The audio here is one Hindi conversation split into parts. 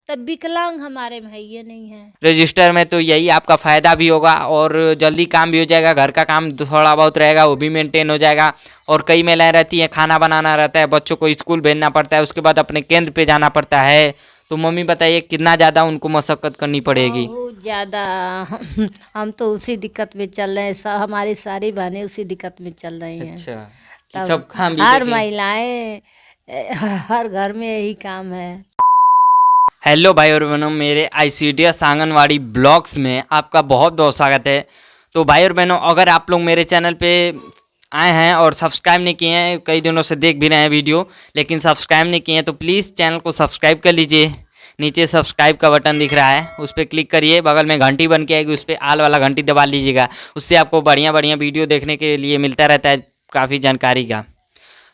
तब विकलांग हमारे में है ये नहीं है। रजिस्टर में तो यही आपका फ़ायदा भी होगा और जल्दी काम भी हो जाएगा, घर का काम थोड़ा बहुत रहेगा वो भी मेंटेन हो जाएगा। और कई महिलाएं रहती हैं, खाना बनाना रहता है, बच्चों को स्कूल भेजना पड़ता है, उसके बाद अपने केंद्र पे जाना पड़ता है। तो मम्मी बताइए कितना ज़्यादा उनको मशक्क़त करनी पड़ेगी। बहुत ज़्यादा। हम तो उसी दिक्कत में चल रहे हैं, हमारी सारी बहनें उसी दिक्कत में चल रही हैं। अच्छा, कि तब सब काम भी हर देखें। महिलाएं हर घर में यही काम है। हेलो भाई और बहनों, मेरे ICDS आंगनवाड़ी ब्लॉग्स में आपका बहुत बहुत स्वागत है। तो भाई और बहनों, अगर आप लोग मेरे चैनल पे आए हैं और सब्सक्राइब नहीं किए हैं, कई दिनों से देख भी रहे हैं वीडियो लेकिन सब्सक्राइब नहीं किए हैं, तो प्लीज़ चैनल को सब्सक्राइब कर लीजिए। नीचे सब्सक्राइब का बटन दिख रहा है, उस पर क्लिक करिए, बगल में घंटी बन के आएगी, उस पर आल वाला घंटी दबा लीजिएगा। उससे आपको बढ़िया बढ़िया वीडियो देखने के लिए मिलता रहता है, काफ़ी जानकारी का।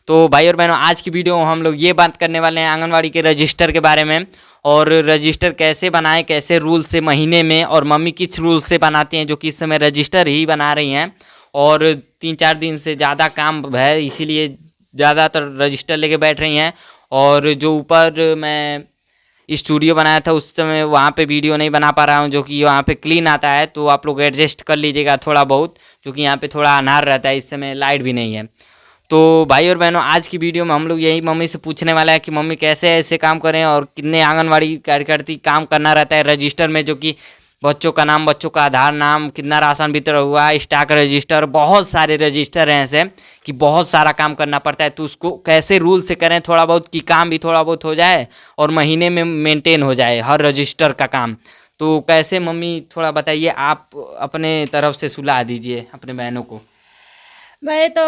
तो भाई और बहनों, आज की वीडियो हम लोग ये बात करने वाले हैं आंगनवाड़ी के रजिस्टर के बारे में, और रजिस्टर कैसे बनाएं, कैसे रूल से महीने में, और मम्मी किस रूल से बनाती हैं जो कि इस समय रजिस्टर ही बना रही हैं। और 3-4 दिन से ज़्यादा काम है, इसीलिए ज़्यादातर रजिस्टर लेके बैठ रही हैं। और जो ऊपर मैं स्टूडियो बनाया था उस समय वहाँ पे वीडियो नहीं बना पा रहा हूँ, जो कि वहाँ पे क्लीन आता है, तो आप लोग एडजस्ट कर लीजिएगा थोड़ा बहुत, क्योंकि यहाँ पे थोड़ा अनार रहता है, इस समय लाइट भी नहीं है। तो भाई और बहनों, आज की वीडियो में हम लोग यही मम्मी से पूछने वाला है कि मम्मी कैसे ऐसे काम करें, और कितने आंगनवाड़ी कार्यकर्ती काम करना रहता है रजिस्टर में, जो कि बच्चों का नाम, बच्चों का आधार नाम, कितना राशन वितरण हुआ, स्टॉक रजिस्टर, बहुत सारे रजिस्टर हैं ऐसे कि बहुत सारा काम करना पड़ता है। तो उसको कैसे रूल से करें थोड़ा बहुत, कि काम भी थोड़ा बहुत हो जाए और महीने में मेंटेन हो जाए हर रजिस्टर का काम। तो कैसे मम्मी, थोड़ा बताइए, आप अपने तरफ से सुलह दीजिए अपने बहनों को। मैं तो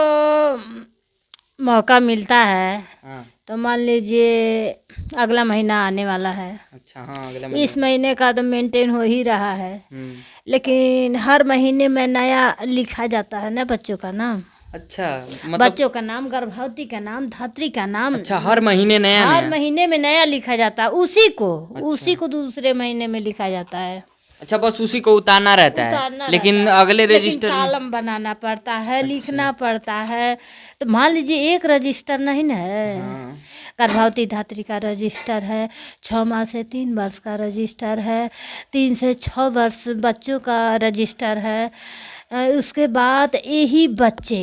मौका मिलता है हाँ, तो मान लीजिए अगला महीना आने वाला है, अच्छा, हाँ, अगला इस महीना। महीने का तो मेंटेन हो ही रहा है, हम्म, लेकिन हर महीने में नया लिखा जाता है ना बच्चों का नाम। अच्छा, मतलब बच्चों का नाम, गर्भवती का नाम, धात्री का नाम, अच्छा, हर महीने नया हर नया। महीने में नया लिखा जाता है। उसी अच्छा, को दूसरे महीने में लिखा जाता है। अच्छा, बस उसी को उतारना रहता है, उतारना रहता लेकिन है, अगले लेकिन रजिस्टर में। कॉलम बनाना पड़ता है, अच्छा, लिखना पड़ता है। तो मान लीजिए एक रजिस्टर नहीं ना है, हाँ, गर्भवती धात्री का रजिस्टर है, 6 माह से 3 वर्ष का रजिस्टर है, 3 से 6 वर्ष बच्चों का रजिस्टर है। उसके बाद यही बच्चे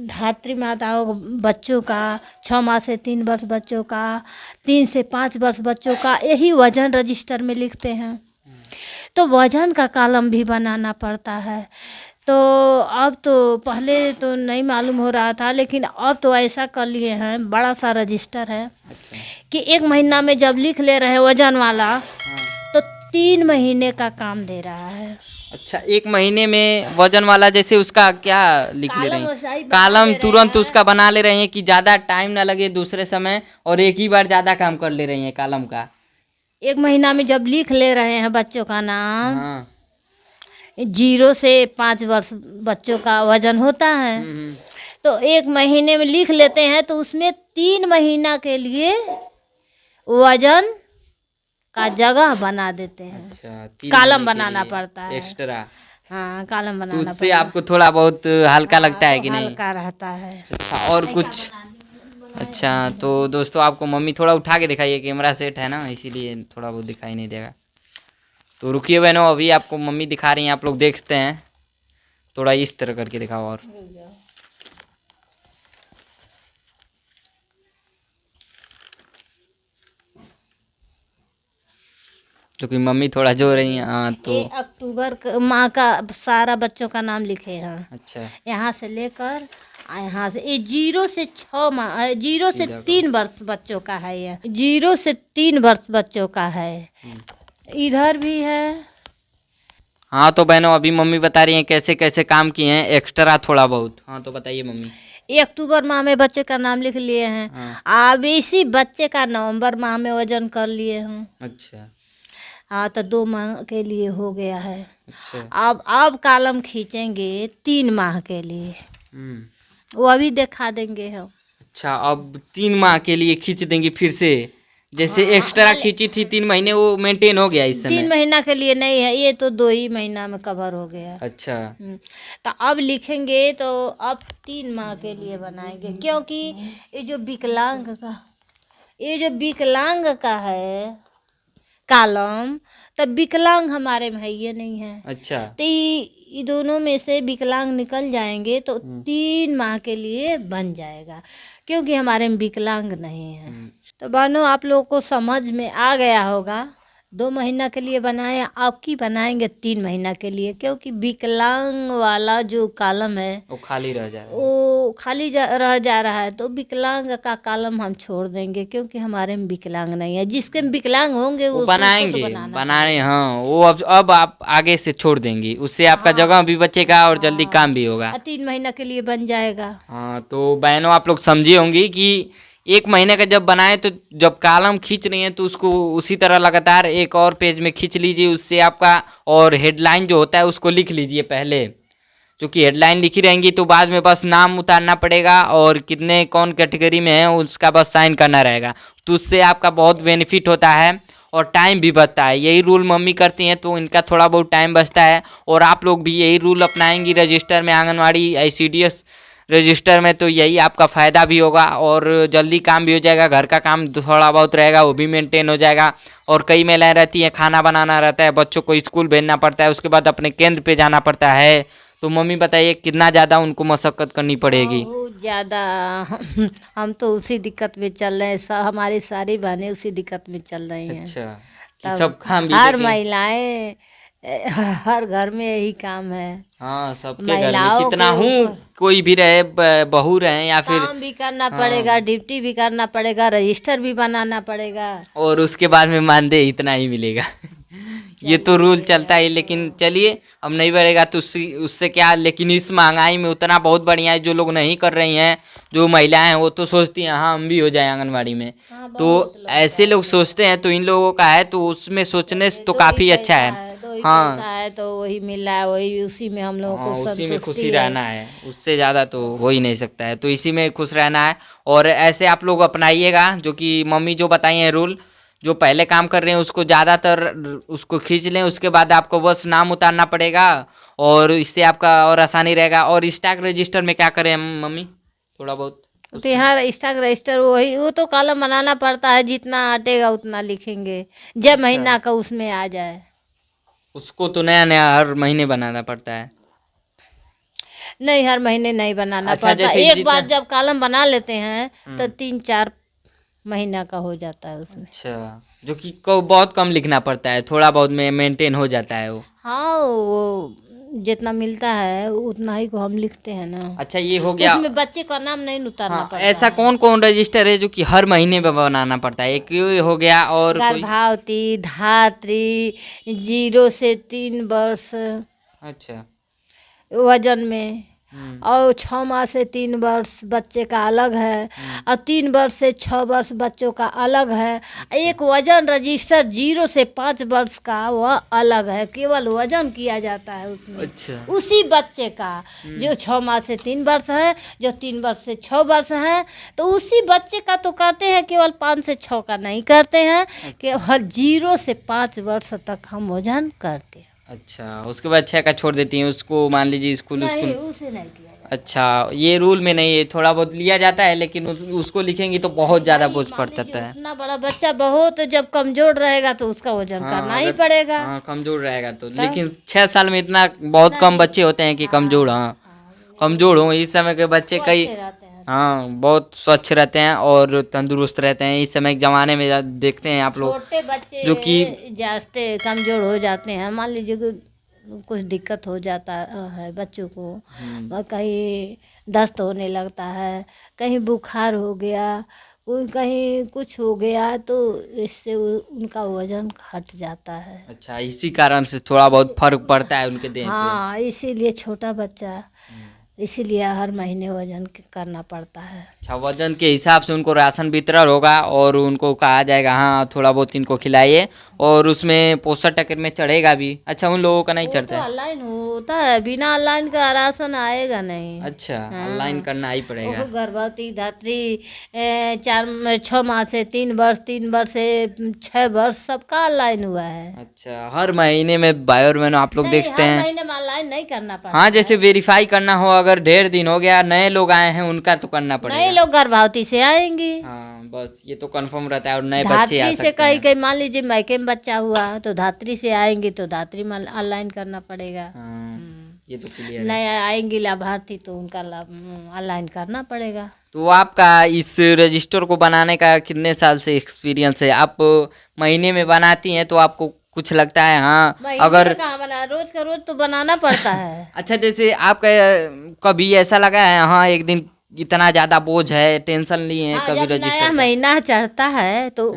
धात्री माताओं बच्चों का, 6 माह से 3 वर्ष बच्चों का, 3 से 5 वर्ष बच्चों का, यही वजन रजिस्टर में लिखते हैं। तो वजन का कॉलम भी बनाना पड़ता है। तो अब तो पहले तो नहीं मालूम हो रहा था, लेकिन अब तो ऐसा कर लिए हैं, बड़ा सा रजिस्टर है अच्छा, कि 1 महीना में जब लिख ले रहे हैं वजन वाला, हाँ, तो 3 महीने का काम दे रहा है। अच्छा, 1 महीने में वजन वाला, जैसे उसका क्या लिख ले रही कॉलम हैं? वैसा ही बना कॉलम दे रहे तुरंत हैं। उसका बना ले रही हैं कि ज़्यादा टाइम ना लगे दूसरे समय, और एक ही बार ज़्यादा काम कर ले रही हैं कॉलम का। 1 महीना में जब लिख ले रहे हैं बच्चों का नाम, हाँ, 0 से 5 वर्ष बच्चों का वजन होता है, तो 1 महीने में लिख लेते हैं, तो उसमें 3 महीना के लिए वजन का जगह बना देते हैं। अच्छा, 3 कॉलम महीने के बनाना लिए पड़ता है। एक्स्ट्रा। हाँ, कॉलम तो बनाना उससे पड़ता है। आपको थोड़ा बहुत हल्का लगता है तो कि नहीं? हल्का रहता है। अच्छा, और कुछ? अच्छा, तो दोस्तों आपको मम्मी थोड़ा उठा के दिखाइए, कैमरा सेट है ना, इसीलिए थोड़ा बहुत दिखाई नहीं देगा। तो रुकिए बहनों, अभी आपको मम्मी दिखा रही हैं, आप लोग देखते हैं। थोड़ा इस तरह करके दिखाओ, और तो कि मम्मी थोड़ा जो रही हैं। हाँ, तो ये अक्टूबर माह का सारा बच्चों का नाम लिखे हैं, अच्छा, यहाँ से लेकर यहाँ से। ये 0 से 6 माह, 0 से 3 वर्ष बच्चों का है, ये 0 से 3 वर्ष बच्चों का है। इधर भी है। हाँ, तो बहनों अभी मम्मी बता रही हैं कैसे कैसे काम किए हैं एक्स्ट्रा थोड़ा बहुत। हाँ, तो बताइए मम्मी। ये अक्टूबर माह में बच्चे का नाम लिख लिए हैं, हाँ, अब इसी बच्चे का नवंबर माह में वजन कर लिए हैं। अच्छा, हाँ, तो 2 माह के लिए हो गया है। अच्छा, अब कॉलम खींचेंगे 3 माह के लिए, वो अभी दिखा देंगे हम। अच्छा, अब 3 माह के लिए खींच देंगे फिर से, जैसे हाँ, एक्स्ट्रा खींची थी 3 महीने, वो मेंटेन हो गया इस 3 समय। महीना के लिए नहीं है, ये तो 2 ही महीना में कवर हो गया। अच्छा, तो अब लिखेंगे तो अब 3 माह के लिए बनाएंगे, क्योंकि ये जो विकलांग का ये जो विकलांग का है कॉलम, तो विकलांग हमारे में है ये नहीं है। अच्छा। तो ये दोनों में से विकलांग निकल जाएंगे तो 3 माह के लिए बन जाएगा, क्योंकि हमारे में विकलांग नहीं है। तो बहनों, आप लोगों को समझ में आ गया होगा। 2 महीना के लिए बनाए, आपकी बनाएंगे 3 महीना के लिए, क्योंकि विकलांग वाला जो कॉलम है वो खाली रह जा रहा है। वो खाली रह जा रहा है। तो विकलांग का कॉलम हम छोड़ देंगे, क्योंकि हमारे में विकलांग नहीं है। जिसके में विकलांग होंगे वो उसको बनाएंगे, तो बनाना बनाने, हाँ वो अब आप आगे से छोड़ देंगी, उससे आपका जगह भी बचेगा और जल्दी काम भी होगा। 3 महीना के लिए बन जाएगा। हाँ तो बहनों, आप लोग समझी होंगी कि 1 महीने का जब बनाए तो जब कॉलम खींच रही है तो उसको उसी तरह लगातार एक और पेज में खींच लीजिए, उससे आपका, और हेडलाइन जो होता है उसको लिख लीजिए पहले, क्योंकि हेडलाइन लिखी रहेंगी तो बाद में बस नाम उतारना पड़ेगा और कितने कौन कैटेगरी में है उसका बस साइन करना रहेगा। तो उससे आपका बहुत बेनिफिट होता है और टाइम भी बचता है। यही रूल मम्मी करती हैं तो इनका थोड़ा बहुत टाइम बचता है, और आप लोग भी यही रूल अपनाएंगी रजिस्टर में, आंगनवाड़ी ICDS रजिस्टर में, तो यही आपका फ़ायदा भी होगा और जल्दी काम भी हो जाएगा। घर का काम थोड़ा बहुत रहेगा वो भी मेंटेन हो जाएगा। और कई महिलाएं रहती हैं, खाना बनाना रहता है, बच्चों को स्कूल भेजना पड़ता है, उसके बाद अपने केंद्र पे जाना पड़ता है। तो मम्मी बताइए कितना ज़्यादा उनको मशक्क़त करनी पड़ेगी? बहुत ज़्यादा। हम तो उसी दिक्कत में चल रहे हैं, हमारी सारी बहनें उसी दिक्कत में चल रही हैं। अच्छा, कि तब सब काम भी हर देखें। महिलाएं हर घर में यही काम है। हाँ, सबके घर में महिलाओं कितना के हूँ, ऊपर कोई भी रहे, बहू रहे या फिर, काम भी करना पड़ेगा, ड्यूटी भी करना पड़ेगा, रजिस्टर भी बनाना पड़ेगा। और उसके बाद में मानदेय इतना ही मिलेगा। ये तो रूल चलता है, लेकिन चलिए अब नहीं बढ़ेगा तो उससे क्या, लेकिन इस महंगाई में उतना बहुत बढ़िया है। जो लोग नहीं कर रही हैं, जो महिलाएं हैं, वो तो सोचती हैं हाँ हम भी हो जाए आंगनवाड़ी में। तो ऐसे लोग सोचते हैं, तो इन लोगों का है तो उसमें सोचने से तो काफ़ी अच्छा है। हाँ पैसा है तो वही मिल रहा है, वही उसी में हम लोगों हाँ, को उसी में संतुष्टि खुशी है। रहना है, उससे ज़्यादा तो हो ही नहीं सकता है। तो इसी में खुश रहना है, और ऐसे आप लोग अपनाइएगा जो कि मम्मी जो बताई हैं रूल। जो पहले काम कर रहे हैं उसको ज़्यादातर उसको खींच लें, उसके बाद आपको बस नाम उतारना पड़ेगा और इससे आपका और आसानी रहेगा। और स्टॉक रजिस्टर में क्या करें मम्मी, थोड़ा बहुत? तो यहाँ स्टॉक रजिस्टर वही, वो तो कॉलम बनाना पड़ता है, जितना हटेगा उतना लिखेंगे जब महीना का उसमें आ जाए। उसको तो नया नया हर महीने बनाना पड़ता है। नहीं, हर महीने नहीं बनाना अच्छा, पड़ता। जैसे एक बार जब कॉलम बना लेते हैं तो 3-4 महीना का हो जाता है उसमें। अच्छा, जो कि को बहुत कम लिखना पड़ता है, थोड़ा बहुत में मेंटेन हो जाता है वो। हाँ, वो जितना मिलता है उतना ही को हम लिखते हैं ना। अच्छा, ये हो गया। उसमें बच्चे का नाम नहीं उतारना हाँ, पड़ता ऐसा है। कौन कौन रजिस्टर है जो कि हर महीने में बनाना पड़ता है? एक ये हो गया, और कोई? गर्भावती, धात्री, 0 से 3 वर्ष अच्छा। वजन में, और 6 माह से 3 वर्ष बच्चे का अलग है, और 3 वर्ष से 6 वर्ष बच्चों का अलग है। एक वजन रजिस्टर 0 से 5 वर्ष का वह अलग है, केवल वजन किया जाता है उसमें। अच्छा। उसी बच्चे का जो 6 माह से 3 वर्ष है, जो 3 वर्ष से 6 वर्ष है, तो उसी बच्चे का तो करते हैं, केवल 5 से 6 का नहीं करते हैं। केवल 0 से 5 वर्ष तक हम वजन करते हैं। अच्छा, उसके बाद 6 का छोड़ देती हैं उसको, मान लीजिए स्कूल नहीं, स्कूल। उसे नहीं किया जाता। अच्छा, ये रूल में नहीं है, थोड़ा बहुत लिया जाता है, लेकिन उसको लिखेंगी तो बहुत ज़्यादा बोझ मान पड़ लीजिए जाता है। उतना बड़ा बच्चा बहुत जब कमजोर रहेगा तो उसका वजन करना ही पड़ेगा। हाँ, कमजोर रहेगा तो, लेकिन 6 साल में इतना बहुत कम बच्चे होते हैं कि कमजोर, हाँ कमजोर हो। इस समय के बच्चे वो कई, अच्छे रहते हैं। हाँ बहुत स्वच्छ रहते हैं और तंदुरुस्त रहते हैं। इस समय के ज़माने में देखते हैं आप लोग, छोटे बच्चे जो कि जाते कमजोर हो जाते हैं। मान लीजिए कि कुछ दिक्कत हो जाता है बच्चों को, और कहीं दस्त होने लगता है, कहीं बुखार हो गया, कोई कहीं कुछ हो गया, तो इससे उनका वजन घट जाता है। अच्छा, इसी कारण से थोड़ा बहुत फर्क पड़ता है उनके देह पे। हाँ, इसीलिए छोटा बच्चा, इसीलिए हर महीने वजन करना पड़ता है। अच्छा, वजन के हिसाब से उनको राशन वितरण होगा और उनको कहा जाएगा हाँ थोड़ा बहुत इनको खिलाइए, और उसमें पोषक टकर में चढ़ेगा भी। अच्छा, उन लोगों का नहीं वो चढ़ता तो है? ऑनलाइन होता है, बिना ऑनलाइन का राशन आएगा नहीं। अच्छा, हाँ। ऑनलाइन करना ही पड़ेगा। वो गर्भवती, धात्री, 6 माह से 3 वर्ष, 3 वर्ष से 6 वर्ष, सबका ऑनलाइन हुआ है। अच्छा, हर महीने में भाई और बहनों आप लोग नहीं, देखते हर हैं। महीने में ऑनलाइन नहीं करना पड़ता। हाँ, जैसे वेरीफाई करना हो, अगर ढेर दिन हो गया, नए लोग आए हैं उनका तो करना नए पड़ेगा। लोग गर्भवती से आएंगी। हाँ, बस ये तो कंफर्म रहता है और नए बच्चे आ धात्री से सकते कहीं हैं। कहीं मान लीजिए मैके में बच्चा हुआ तो धात्री से आएंगे तो धात्री में ऑनलाइन करना पड़ेगा। हाँ, ये तो क्लियर है। नया आएंगे लाभार्थी तो उनका ऑनलाइन करना पड़ेगा। तो आपका इस रजिस्टर को बनाने का कितने साल से एक्सपीरियंस है? आप महीने में बनाती हैं तो आपको कुछ लगता है हाँ महीने अगर में कहाँ बना, रोज का रोज तो बनाना पड़ता है। अच्छा जैसे आपका कभी ऐसा लगा है हाँ एक दिन इतना ज़्यादा बोझ है टेंशन लिए हैं हाँ, कभी जब नया रजिस्टर का? महीना चढ़ता है तो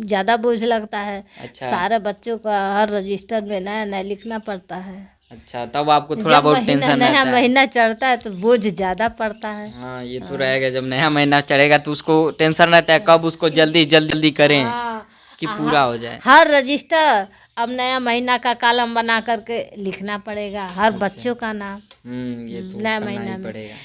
ज्यादा बोझ लगता है। अच्छा। सारे बच्चों का हर रजिस्टर में नया नया लिखना पड़ता है। अच्छा तब आपको थोड़ा जब बहुत महीना टेंशन नया रहता है। महीना चढ़ता है तो बोझ ज्यादा पड़ता है। हाँ ये तो रहेगा, जब नया महीना चढ़ेगा तो उसको टेंशन रहता है कब उसको जल्दी जल्दी करें हाँ, कि पूरा हो जाए। हर रजिस्टर अब नया महीना का कॉलम बना करके लिखना पड़ेगा हर बच्चों का नाम। ये तो नया करना महीना ही में पड़ेगा।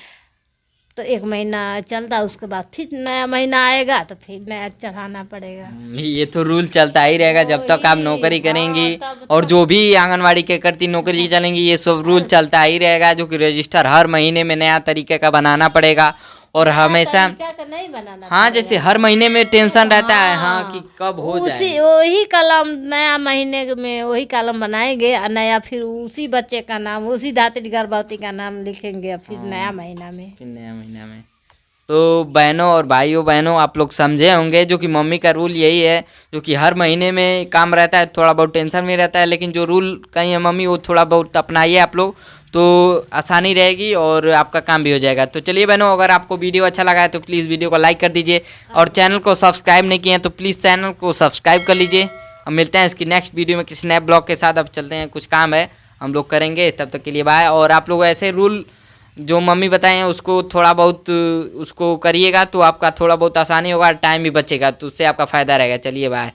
तो एक महीना चलता उसके बाद फिर नया महीना आएगा तो फिर नया चढ़ाना पड़ेगा। ये तो रूल चलता ही रहेगा जब तक आप वही, नौकरी करेंगी हाँ, तब और जो भी आंगनवाड़ी के करती नौकरी चलेंगी ये सब रूल चलता ही रहेगा, जो कि रजिस्टर हर महीने में नया तरीके का बनाना पड़ेगा और हमेशा तरीका का नहीं बनाना हाँ जैसे हर महीने में टेंशन रहता है हाँ कि कब हो उसी जाए। वही कलम नया महीने में वही कलम बनाएंगे और नया फिर उसी बच्चे का नाम उसी धात्री गर्भवती का नाम लिखेंगे और फिर नया महीना में। फिर नया महीना में तो बहनों और भाइयों आप लोग समझे होंगे जो कि मम्मी का रूल यही है, जो कि हर महीने में काम रहता है थोड़ा बहुत टेंशन में रहता है, लेकिन जो रूल कहीं है मम्मी वो थोड़ा बहुत अपनाइए आप लोग तो आसानी रहेगी और आपका काम भी हो जाएगा। तो चलिए बहनों अगर आपको वीडियो अच्छा लगा है तो प्लीज़ वीडियो को लाइक कर दीजिए और चैनल को सब्सक्राइब नहीं किए हैं तो प्लीज़ चैनल को सब्सक्राइब कर लीजिए। हम मिलते हैं इसकी नेक्स्ट वीडियो में किसी नए ब्लॉग के साथ। अब चलते हैं, कुछ काम है हम लोग करेंगे, तब तक के लिए बाय। और आप लोग ऐसे रूल जो मम्मी बताए हैं उसको थोड़ा बहुत उसको करिएगा तो आपका थोड़ा बहुत आसानी होगा, टाइम भी बचेगा तो उससे आपका फ़ायदा रहेगा। चलिए बाय।